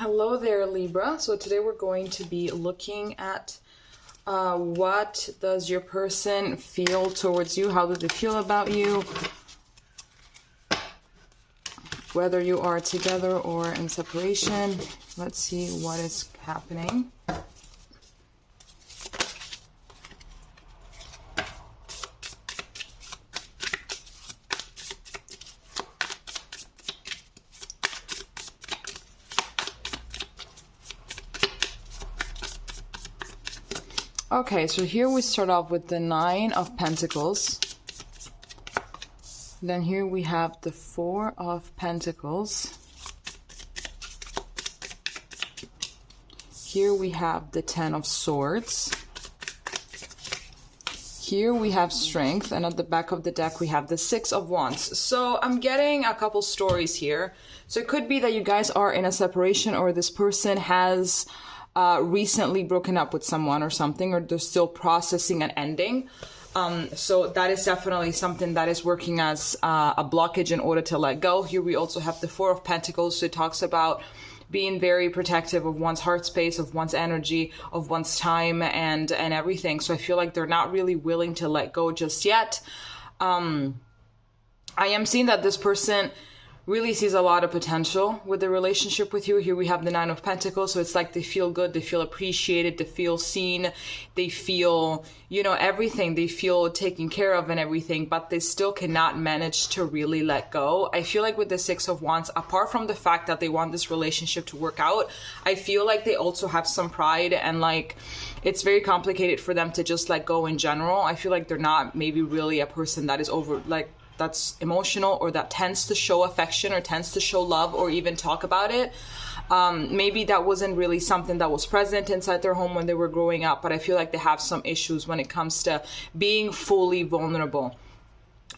Hello there, Libra. So today we're going to be looking at what does your person feel towards you? How do they feel about you? Whether you are together or in separation. Let's see what is happening. Okay, so here we start off with the Nine of Pentacles. Then here we have the Four of Pentacles. Here we have the Ten of Swords. Here we have Strength, and at the back of the deck we have the Six of Wands. So I'm getting a couple stories here. So it could be that you guys are in a separation, or this person has recently broken up with someone or something, or they're still processing an ending. So that is definitely something that is working as a blockage in order to let go. Here we also have the Four of Pentacles. So it talks about being very protective of one's heart space, of one's energy, of one's time, and everything. So I feel like they're not really willing to let go just yet. I am seeing that this person really sees a lot of potential with the relationship with you. Here we have the Nine of Pentacles, so it's like they feel good, they feel appreciated, they feel seen, they feel, you know, everything, they feel taken care of and everything, but they still cannot manage to really let go. I feel like with the Six of Wands, apart from the fact that they want this relationship to work out, I feel like they also have some pride, and like it's very complicated for them to just let go in general. I feel like they're not maybe really a person that is that's emotional, or that tends to show affection, or tends to show love, or even talk about it. Maybe that wasn't really something that was present inside their home when they were growing up, but I feel like they have some issues when it comes to being fully vulnerable.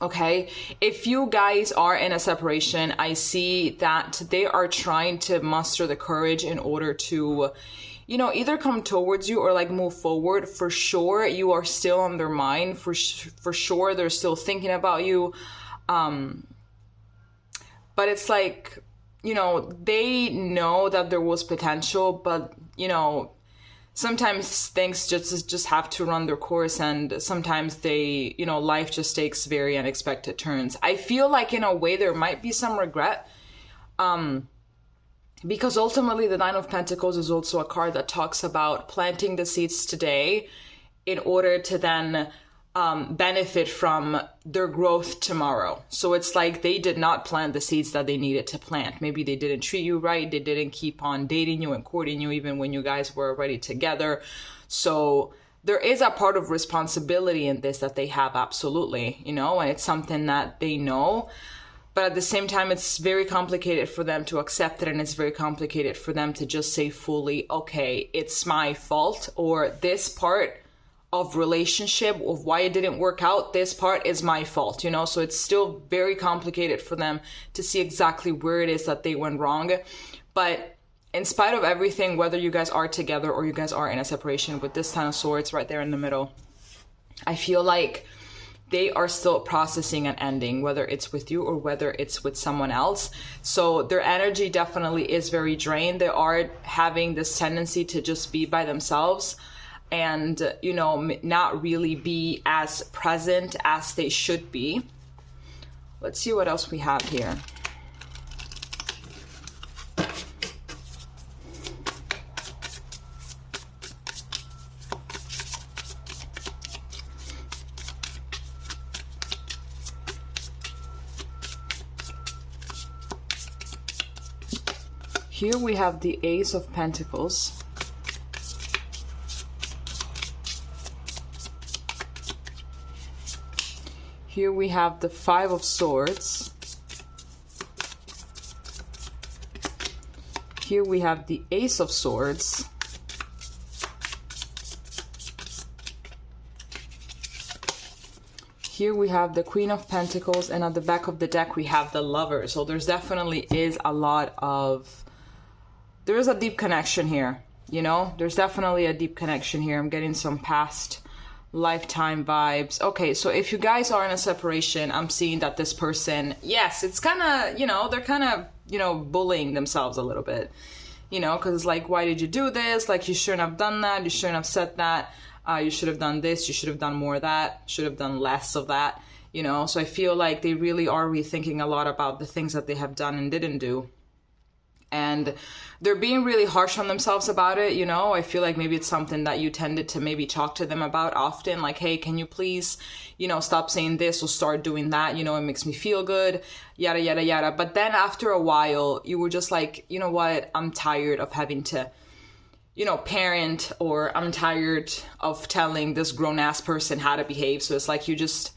Okay, if you guys are in a separation, I see that they are trying to muster the courage in order to, you know, either come towards you or like move forward. For sure, you are still on their mind. For sure, they're still thinking about you. But it's like, you know, they know that there was potential, but, you know, sometimes things just have to run their course, and sometimes they, you know, life just takes very unexpected turns. I feel like in a way there might be some regret. Because ultimately the Nine of Pentacles is also a card that talks about planting the seeds today in order to then benefit from their growth tomorrow. So it's like they did not plant the seeds that they needed to plant. Maybe they didn't treat you right. They didn't keep on dating you and courting you even when you guys were already together. So there is a part of responsibility in this that they have, absolutely, you know, and it's something that they know. But at the same time, it's very complicated for them to accept it, and it's very complicated for them to just say fully, okay, it's my fault, or this part of relationship, of why it didn't work out, this part is my fault, you know? So it's still very complicated for them to see exactly where it is that they went wrong. But in spite of everything, whether you guys are together or you guys are in a separation, with this Ten of Swords right there in the middle, I feel like they are still processing an ending, whether it's with you or whether it's with someone else. So their energy definitely is very drained. They are having this tendency to just be by themselves and, you know, not really be as present as they should be. Let's see what else we have here. Here we have the Ace of Pentacles. Here we have the Five of Swords. Here we have the Ace of Swords. Here we have the Queen of Pentacles, and at the back of the deck we have the Lover. So there's definitely is a lot of, there is a deep connection here, you know? There's definitely a deep connection here. I'm getting some past lifetime vibes. Okay, so if you guys are in a separation, I'm seeing that this person, yes, it's kind of, you know, they're kind of, you know, bullying themselves a little bit. you know, because it's like, why did you do this? Like, you shouldn't have done that. You shouldn't have said that. You should have done this. You should have done more of that. Should have done less of that, you know. So I feel like they really are rethinking a lot about the things that they have done and didn't do. And they're being really harsh on themselves about it, you know. I feel like maybe it's something that you tended to maybe talk to them about often. Like, hey, can you please, you know, stop saying this or start doing that? You know, it makes me feel good, yada, yada, yada. But then after a while, you were just like, you know what? I'm tired of having to, you know, parent, or I'm tired of telling this grown-ass person how to behave. So it's like you just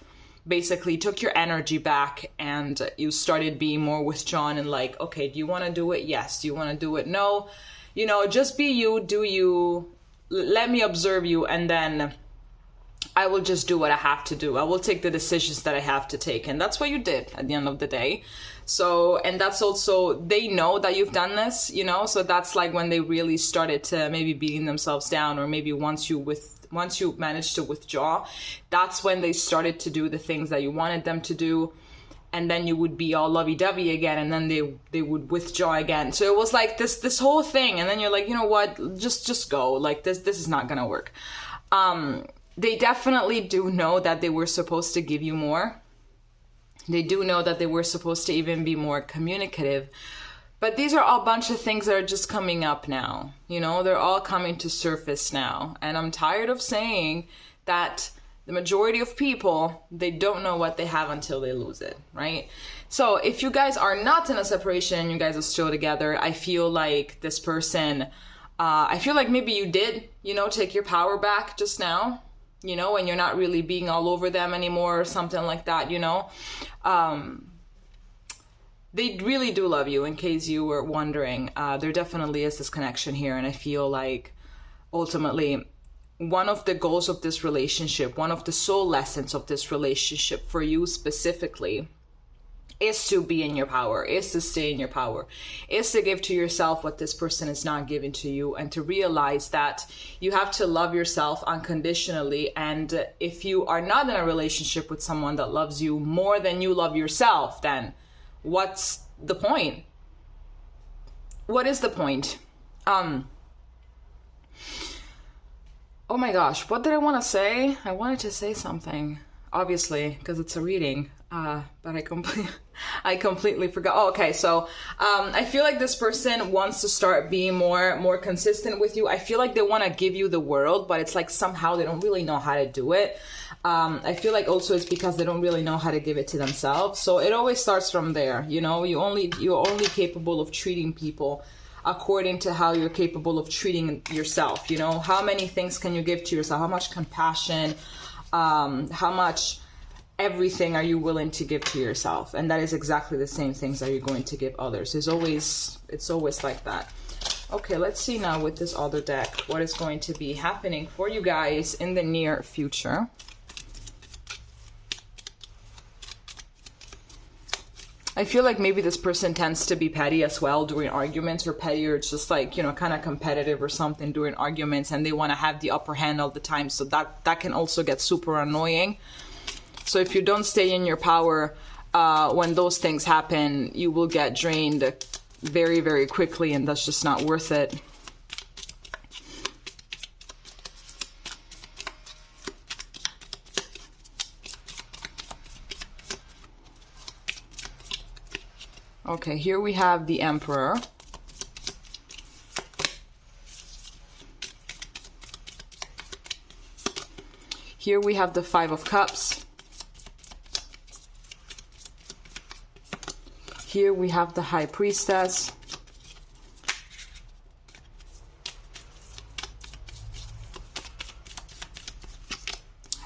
basically took your energy back and you started being more withdrawn and like, okay, do you want to do it? Yes. Do you want to do it? No. You know, just be you, do you, let me observe you, and then I will just do what I have to do. I will take the decisions that I have to take. And that's what you did at the end of the day. So, and that's also, they know that you've done this, you know, so that's like when they really started to maybe beating themselves down, or maybe once you managed to withdraw, that's when they started to do the things that you wanted them to do. And then you would be all lovey-dovey again, and then they would withdraw again. So it was like this whole thing. And then you're like, you know what, just go. Like, this is not gonna work. They definitely do know that they were supposed to give you more. They do know that they were supposed to even be more communicative. But these are all a bunch of things that are just coming up now. You know, they're all coming to surface now. And I'm tired of saying that the majority of people, they don't know what they have until they lose it, right? So if you guys are not in a separation, you guys are still together, I feel like this person, I feel like maybe you did, you know, take your power back just now, you know, and you're not really being all over them anymore or something like that, you know. They really do love you, in case you were wondering. There definitely is this connection here, and I feel like ultimately one of the goals of this relationship, one of the soul lessons of this relationship for you specifically, is to be in your power, is to stay in your power, is to give to yourself what this person is not giving to you, and to realize that you have to love yourself unconditionally. And if you are not in a relationship with someone that loves you more than you love yourself, then what's the point? What is the point? Oh my gosh, what did I want to say? I wanted to say something, obviously, because it's a reading, but I completely forgot. Oh, okay, so I feel like this person wants to start being more consistent with you. I feel like they want to give you the world, but it's like somehow they don't really know how to do it. I feel like also it's because they don't really know how to give it to themselves. So it always starts from there, you know. You're only capable of treating people according to how you're capable of treating yourself, you know. How many things can you give to yourself? How much compassion, how much everything are you willing to give to yourself? And that is exactly the same things that you're going to give others. It's always like that. Okay, let's see now with this other deck what is going to be happening for you guys in the near future. I feel like maybe this person tends to be petty as well during arguments, or petty, or just like, you know, kind of competitive or something during arguments, and they want to have the upper hand all the time. So that can also get super annoying. So if you don't stay in your power, when those things happen, you will get drained very, very quickly, and that's just not worth it. Okay, here we have the Emperor. Here we have the Five of Cups. Here we have the High Priestess.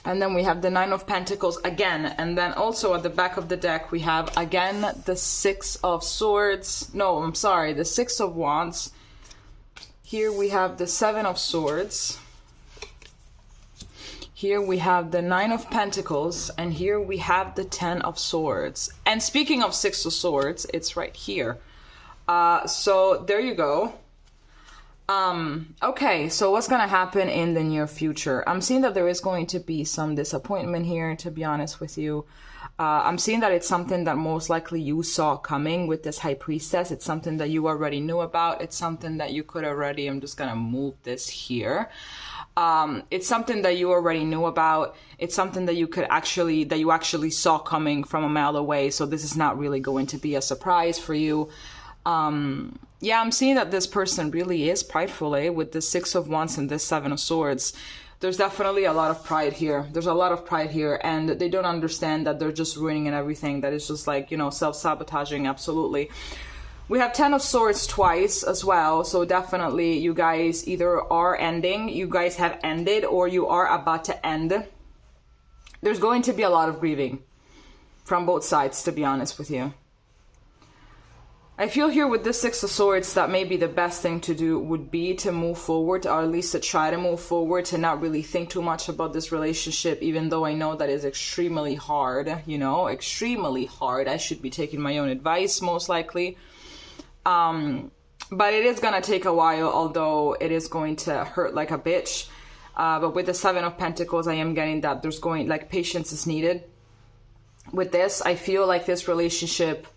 And then we have the Nine of Pentacles again. And then also at the back of the deck, we have again the Six of Swords. No, I'm sorry, the Six of Wands. Here we have the Seven of Swords. Here we have the Nine of Pentacles. And here we have the Ten of Swords. And speaking of Six of Swords, it's right here. So there you go. Okay, so what's going to happen in the near future? I'm seeing that there is going to be some disappointment here, to be honest with you. I'm seeing that it's something that most likely you saw coming with this High Priestess. It's something that you already knew about. It's something that you could already, I'm just going to move this here. It's something that you already knew about. It's something that you actually saw coming from a mile away. So this is not really going to be a surprise for you. Yeah, I'm seeing that this person really is prideful, with the Six of Wands and this Seven of Swords. There's definitely a lot of pride here. There's a lot of pride here, and they don't understand that they're just ruining everything, that it's just like, self-sabotaging, absolutely. We have Ten of Swords twice as well, so definitely you guys either are ending, you guys have ended, or you are about to end. There's going to be a lot of grieving from both sides, to be honest with you. I feel here with this Six of Swords that maybe the best thing to do would be to move forward, or at least to try to move forward, to not really think too much about this relationship, even though I know that is extremely hard, extremely hard. I should be taking my own advice, most likely. But it is going to take a while, although it is going to hurt like a bitch. But with the Seven of Pentacles, I am getting that there's patience is needed. With this, I feel like this relationship,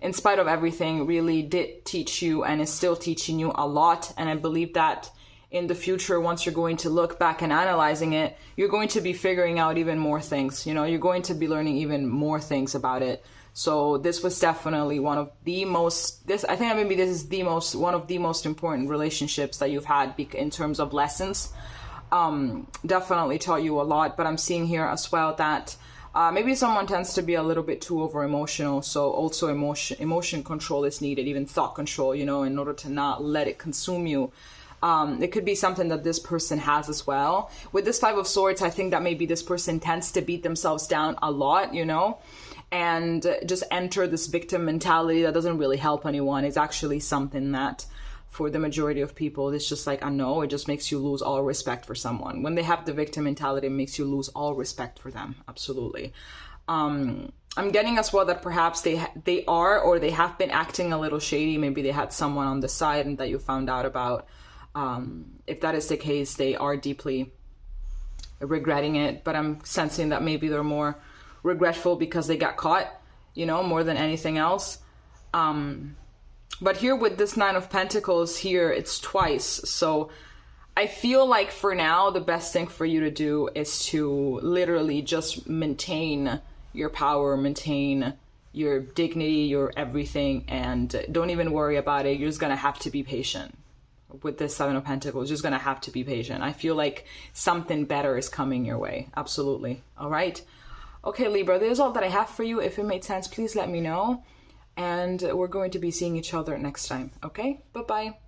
in spite of everything, really did teach you and is still teaching you a lot. And I believe that in the future, once you're going to look back and analyzing it, you're going to be figuring out even more things. You're going to be learning even more things about it. So this was definitely one of the most, I think maybe this is one of the most important relationships that you've had in terms of lessons. Definitely taught you a lot, but I'm seeing here as well that maybe someone tends to be a little bit too over emotional. So also emotion control is needed, even thought control, in order to not let it consume you. It could be something that this person has as well. With this Five of Swords, I think that maybe this person tends to beat themselves down a lot, and just enter this victim mentality that doesn't really help anyone. It's actually something that for the majority of people, it's just like, I know, it just makes you lose all respect for someone. When they have the victim mentality, it makes you lose all respect for them. Absolutely. I'm getting as well that perhaps they are, or they have been acting a little shady. Maybe they had someone on the side and that you found out about. If that is the case, they are deeply regretting it. But I'm sensing that maybe they're more regretful because they got caught, more than anything else. But here with this Nine of Pentacles here, it's twice. So I feel like for now, the best thing for you to do is to literally just maintain your power, maintain your dignity, your everything, and don't even worry about it. You're just going to have to be patient. With this Seven of Pentacles, you're just going to have to be patient. I feel like something better is coming your way. Absolutely. All right. Okay, Libra, there's all that I have for you. If it made sense, please let me know. And we're going to be seeing each other next time. Okay? Bye-bye.